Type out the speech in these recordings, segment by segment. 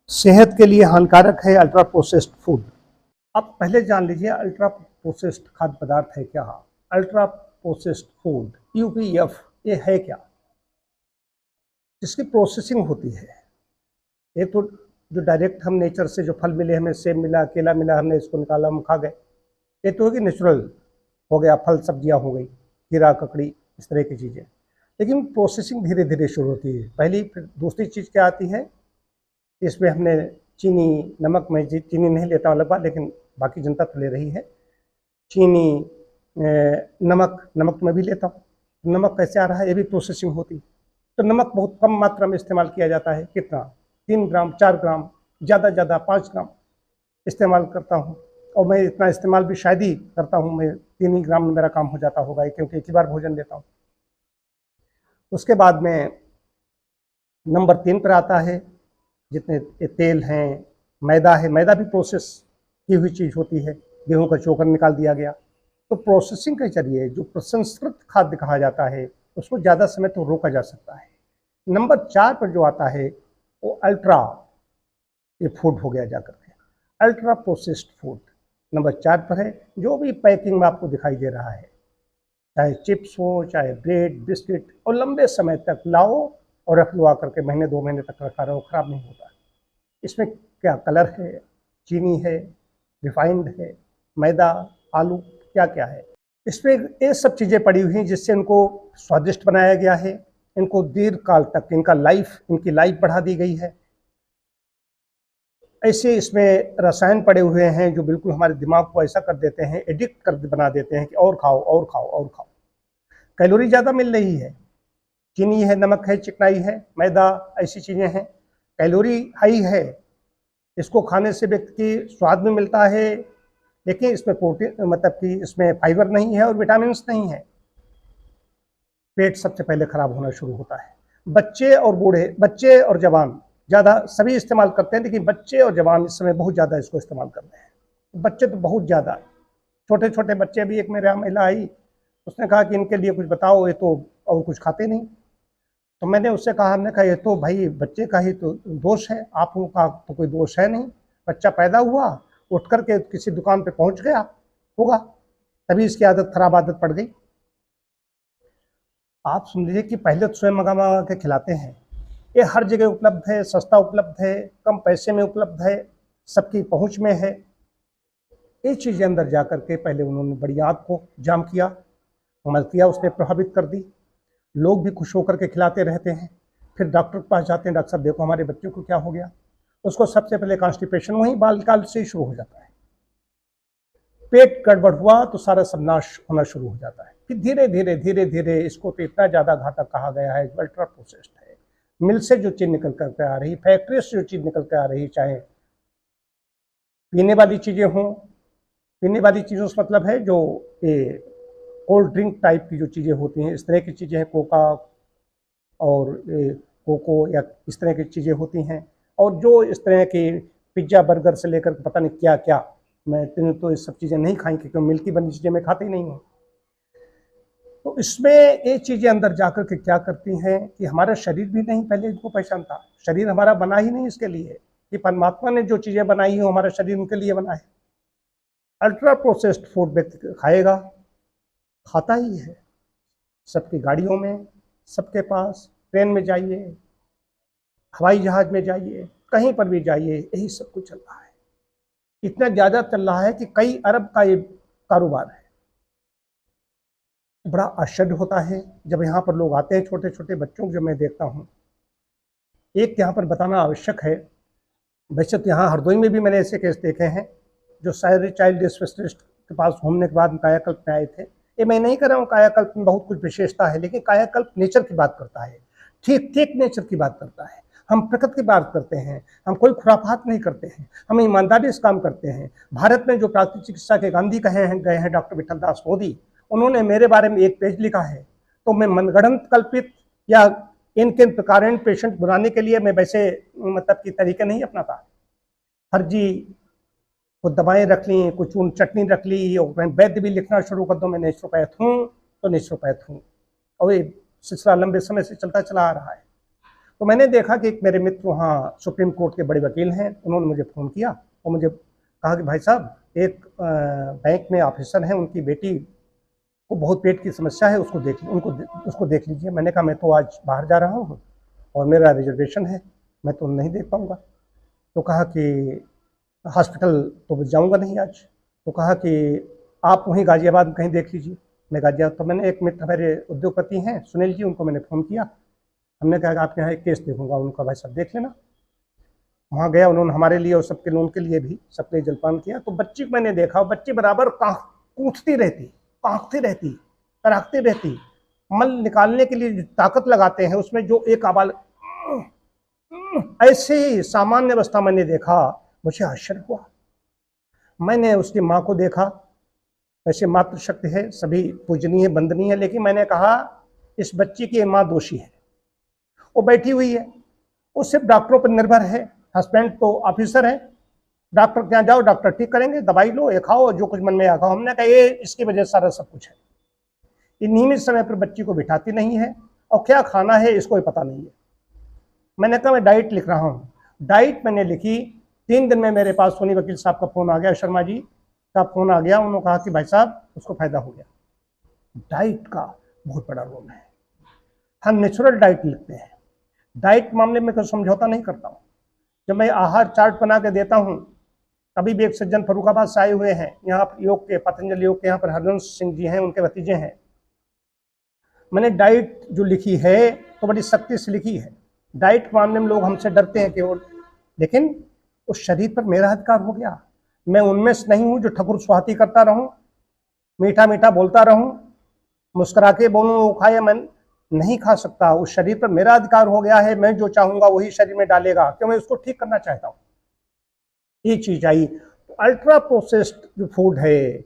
सेहत के लिए हानिकारक है अल्ट्रा प्रोसेस्ड फूड। आप पहले जान लीजिए अल्ट्रा प्रोसेस्ड खाद्य पदार्थ है क्या। अल्ट्रा प्रोसेस्ड फूड यूपीएफ ये है क्या। जिसकी प्रोसेसिंग होती है। एक तो जो डायरेक्ट हम नेचर से जो फल मिले, हमें सेब मिला, केला मिला, हमने इसको निकाला, हम खा गए, ये तो होगी नेचुरल हो गया, फल सब्जियां हो गई, कीड़ा ककड़ी इस तरह की चीज़ें। लेकिन प्रोसेसिंग धीरे धीरे शुरू होती है। पहली फिर दूसरी चीज़ क्या आती है, इसमें हमने चीनी, नमक, में चीनी नहीं लेता अलग बात, लेकिन बाकी जनता तो ले रही है चीनी, नमक तो मैं भी लेता हूँ। नमक कैसे आ रहा है, ये भी प्रोसेसिंग होती है। तो नमक बहुत कम मात्रा में इस्तेमाल किया जाता है। कितना, 3 ग्राम 4 ग्राम, ज़्यादा ज़्यादा 5 ग्राम इस्तेमाल करता हूँ। और मैं इतना इस्तेमाल भी शायद ही करता हूँ, मैं 3 ही ग्राम में मेरा काम हो जाता होगा, क्योंकि एक ही बार भोजन लेता हूँ। उसके बाद में नंबर 3 पर आता है जितने तेल हैं, मैदा है। मैदा भी प्रोसेस की हुई चीज़ होती है, गेहूं का चोकर निकाल दिया गया। तो प्रोसेसिंग के जरिए जो प्रसंस्कृत खाद्य कहा जाता है उसको ज़्यादा समय तो रोका जा सकता है। नंबर 4 पर जो आता है वो अल्ट्रा ये फूड हो गया जाकर के, अल्ट्रा प्रोसेस्ड फूड नंबर 4 पर है। जो भी पैकिंग में आपको दिखाई दे रहा है, चाहे चिप्स हो, चाहे ब्रेड, बिस्किट, और लंबे समय तक लाओ और रख लो आकर के, महीने 2 महीने तक रखा रहो, खराब नहीं होता। इसमें क्या कलर है, चीनी है, रिफाइंड है, मैदा, आलू, क्या क्या है। इसमें ये सब चीज़ें पड़ी हुई हैं जिससे इनको स्वादिष्ट बनाया गया है। इनको दीर्घ काल तक इनकी लाइफ बढ़ा दी गई है। ऐसे इसमें रसायन पड़े हुए हैं जो बिल्कुल हमारे दिमाग को ऐसा कर देते हैं, एडिक्ट कर बना देते हैं कि और खाओ और खाओ और खाओ। कैलोरी ज़्यादा मिल रही है, चीनी है, नमक है, चिकनाई है, मैदा, ऐसी चीज़ें हैं, कैलोरी हाई है। इसको खाने से व्यक्ति की स्वाद में मिलता है, लेकिन इसमें प्रोटीन मतलब कि इसमें फाइबर नहीं है और विटामिन्स नहीं है। पेट सबसे पहले खराब होना शुरू होता है। बच्चे और बूढ़े, बच्चे और जवान ज़्यादा सभी इस्तेमाल करते हैं, लेकिन बच्चे और जवान इस समय बहुत ज़्यादा इसको इस्तेमाल कर रहे हैं। बच्चे तो बहुत ज़्यादा, छोटे छोटे बच्चे। अभी एक मेरे यहाँ महिला आई, उसने कहा कि इनके लिए कुछ बताओ, ये तो और कुछ खाते नहीं। तो मैंने उससे कहा, हमने कहा ये तो भाई बच्चे का ही तो दोष है, आप लोगों का तो कोई दोष है नहीं। बच्चा पैदा हुआ, उठ करके किसी दुकान पे पहुंच गया होगा, तभी इसकी आदत, खराब आदत पड़ गई। आप सुन लीजिए कि पहले तो स्वयं मंगा के खिलाते हैं। ये हर जगह उपलब्ध है, सस्ता उपलब्ध है, कम पैसे में उपलब्ध है, सबकी पहुंच में है। ये चीज़ें अंदर जा करके पहले उन्होंने बड़ी आग को जाम किया, मलतिया उसने प्रभावित कर दी। लोग भी खुश होकर के खिलाते रहते हैं, फिर डॉक्टर के पास जाते हैं, डॉक्टर साहब देखो हमारे बच्चों को क्या हो गया। उसको सबसे पहले कॉन्स्टिपेशन वहीं बालकाल से ही शुरू हो जाता है। पेट गड़बड़ हुआ तो सारा सबनाश होना शुरू हो जाता है। फिर धीरे धीरे धीरे धीरे इसको तो इतना ज़्यादा घातक कहा गया है, अल्ट्रा प्रोसेस्ड है। मिल से जो चीज़ निकल करके आ रही, फैक्ट्री से जो चीज़ निकल के आ रही, चाहे पीने वाली चीज़ें हों, पीने वाली चीज़ों से मतलब है जो ये कोल्ड ड्रिंक टाइप की जो चीज़ें होती हैं, इस तरह की चीज़ें हैं, कोका और कोको या इस तरह की चीज़ें होती हैं। और जो इस तरह की पिज्ज़ा बर्गर से लेकर पता नहीं क्या क्या, मैं तो ये सब चीज़ें नहीं खाई, क्योंकि मिल्क की बनी चीज़ें मैं खाती नहीं हूँ। तो इसमें ये चीज़ें अंदर जाकर के क्या करती हैं कि हमारा शरीर भी नहीं पहले इनको पहचानता। शरीर हमारा बना ही नहीं इसके लिए कि परमात्मा ने जो चीज़ें बनाई हो हमारा शरीर उनके लिए बना है। अल्ट्रा प्रोसेस्ड फूड व्यक्ति खाएगा, खाता ही है। सबकी गाड़ियों में, सबके पास, ट्रेन में जाइए, हवाई जहाज में जाइए, कहीं पर भी जाइए, यही सब कुछ चल रहा है। इतना ज़्यादा चल रहा है कि कई अरब का ये कारोबार है। बड़ा आश्चर्य होता है जब यहाँ पर लोग आते हैं, छोटे छोटे बच्चों को जब मैं देखता हूँ। एक यहाँ पर बताना आवश्यक है, वैसे तो यहाँ हरदोई में भी मैंने ऐसे केस देखे हैं जो सारे चाइल्ड स्पेशलिस्ट के पास घूमने के बाद कायाकल्प में आए थे। ये मैं नहीं कर रहा हूँ, कायाकल्प में बहुत कुछ विशेषता है, लेकिन कायाकल्प नेचर की बात करता है, ठीक ठीक नेचर की बात करता है। हम प्रकृति की बात करते हैं, हम कोई खुराफात नहीं करते हैं, हम ईमानदारी से काम करते हैं। भारत में जो प्राकृतिक चिकित्सा के गांधी कहे हैं गए हैं डॉक्टर विठल दास मोदी, उन्होंने मेरे बारे में एक पेज लिखा है। तो मैं मनगढ़ंत कल्पित या इनके कारण पेशेंट बुलाने के लिए मैं वैसे मतलब की तरीके नहीं अपनाता। फर्जी कुछ दवाएं रख ली, कुछ चून चटनी रख ली, और मैं वैद्य भी लिखना शुरू कर दूँ मैं नेचुरोपैथ हूँ तो नेचुरोपैथ हूँ, और ये सिलसिला लंबे समय से चलता चला आ रहा है। तो मैंने देखा कि एक मेरे मित्र वहाँ सुप्रीम कोर्ट के बड़े वकील हैं, उन्होंने मुझे फ़ोन किया और मुझे कहा कि भाई साहब एक बैंक में ऑफिसर हैं, उनकी बेटी को बहुत पेट की समस्या है, उसको देख लीजिए। मैंने कहा मैं तो आज बाहर जा रहा हूँ और मेरा रिजर्वेशन है, मैं तो नहीं देख पाऊँगा। तो कहा कि हॉस्पिटल तो जाऊँगा नहीं आज। तो कहा कि आप वहीं गाज़ियाबाद में कहीं देख लीजिए। मैं गाज़ियाबाद, तो मैंने एक मित्र मेरे उद्योगपति हैं सुनील जी, उनको मैंने फ़ोन किया। हमने कहा कि आपके यहाँ एक केस देखूँगा। उनका भाई साहब देख लेना। वहाँ गया, उन्होंने हमारे लिए और सबके लोगों के लिए भी सबके जलपान किया। तो बच्ची को मैंने देखा, बच्ची बराबर कूदती रहती, कांपती रहती, तड़कती रहती। मल निकालने के लिए ताकत लगाते हैं उसमें, जो एक आवाज़ ऐसी सामान्य अवस्था मैंने देखा, मुझे आश्चर्य हुआ। मैंने उसकी माँ को देखा, वैसे मातृशक्ति है, सभी पूजनीय वंदनीय है, लेकिन मैंने कहा इस बच्ची की माँ दोषी है। वो बैठी हुई है, वो सिर्फ डॉक्टरों पर निर्भर है। हस्बैंड तो ऑफिसर है, डॉक्टर के यहाँ जाओ, डॉक्टर ठीक करेंगे, दवाई लो, ये खाओ, जो कुछ मन में आ खाओ। हमने कहा ये इसकी वजह सारा सब कुछ है। ये नियमित समय पर बच्ची को बिठाती नहीं है और क्या खाना है इसको पता नहीं है। मैंने कहा मैं डाइट लिख रहा हूँ। डाइट मैंने लिखी, 3 दिन में मेरे पास सोनी वकील साहब का फ़ोन आ गया, शर्मा जी का फ़ोन आ गया। उन्होंने कहा कि भाई साहब उसको फ़ायदा हो गया। डाइट का बहुत बड़ा रोल है। हम नेचुरल डाइट लिखते हैं, डाइट मामले में कोई समझौता नहीं करता हूँ। जब मैं आहार चार्ट बना के देता हूँ, अभी भी एक सज्जन फर्रुखाबाद से आए हुए हैं, यहाँ पर योग के पतंजलि योग के यहाँ पर हरवंश सिंह जी हैं, उनके भतीजे हैं। मैंने डाइट जो लिखी है तो बड़ी सख्ती से लिखी है। डाइट मामले में लोग हमसे डरते हैं केवल, लेकिन उस शरीर पर मेरा अधिकार हो गया। मैं उनमें से नहीं हूँ जो ठकुर स्वाति करता रहूँ, मीठा मीठा बोलता रहूँ, मुस्कुरा के बोलूँ वो खाए, मैं नहीं खा सकता। उस शरीर पर मेरा अधिकार हो गया है, मैं जो चाहूँगा वही शरीर में डालेगा, क्यों मैं उसको ठीक करना चाहता हूँ। ये चीज़ आई। तो अल्ट्रा प्रोसेस्ड जो फूड है,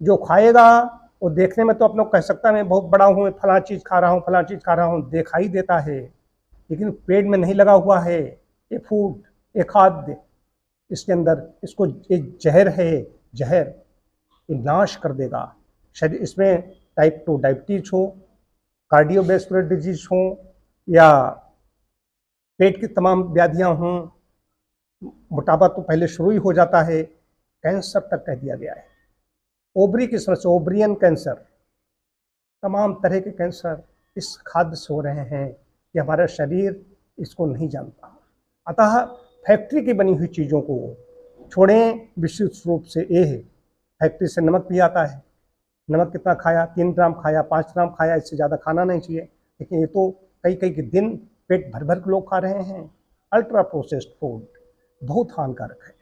जो खाएगा वो देखने में तो अपने कह सकता है मैं बहुत बड़ा हूँ, फला चीज़ खा रहा हूँ, फला चीज़ खा रहा हूँ, दिखाई देता है, लेकिन पेट में नहीं लगा हुआ है। ये फूड, ये खाद्य, इसके अंदर इसको एक जहर है, जहर ये नाश कर देगा शरीर। इसमें टाइप 2 डायबिटीज हो, कार्डियोवैस्कुलर डिजीज हो, या पेट की तमाम व्याधियाँ हों, मोटापा तो पहले शुरू ही हो जाता है, कैंसर तक कह दिया गया है। ओवरी की समस्या, ओवरियन कैंसर, तमाम तरह के कैंसर इस खाद्य से हो रहे हैं कि हमारा शरीर इसको नहीं जानता। अतः फैक्ट्री की बनी हुई चीज़ों को छोड़ें। विशुद्ध रूप से ये है, फैक्ट्री से नमक भी आता है, नमक कितना खाया, 3 ग्राम खाया, 5 ग्राम खाया, इससे ज़्यादा खाना नहीं चाहिए, लेकिन ये तो कई कई के दिन पेट भर भर के लोग खा रहे हैं। अल्ट्रा प्रोसेस्ड फूड बहुत हानिकारक है।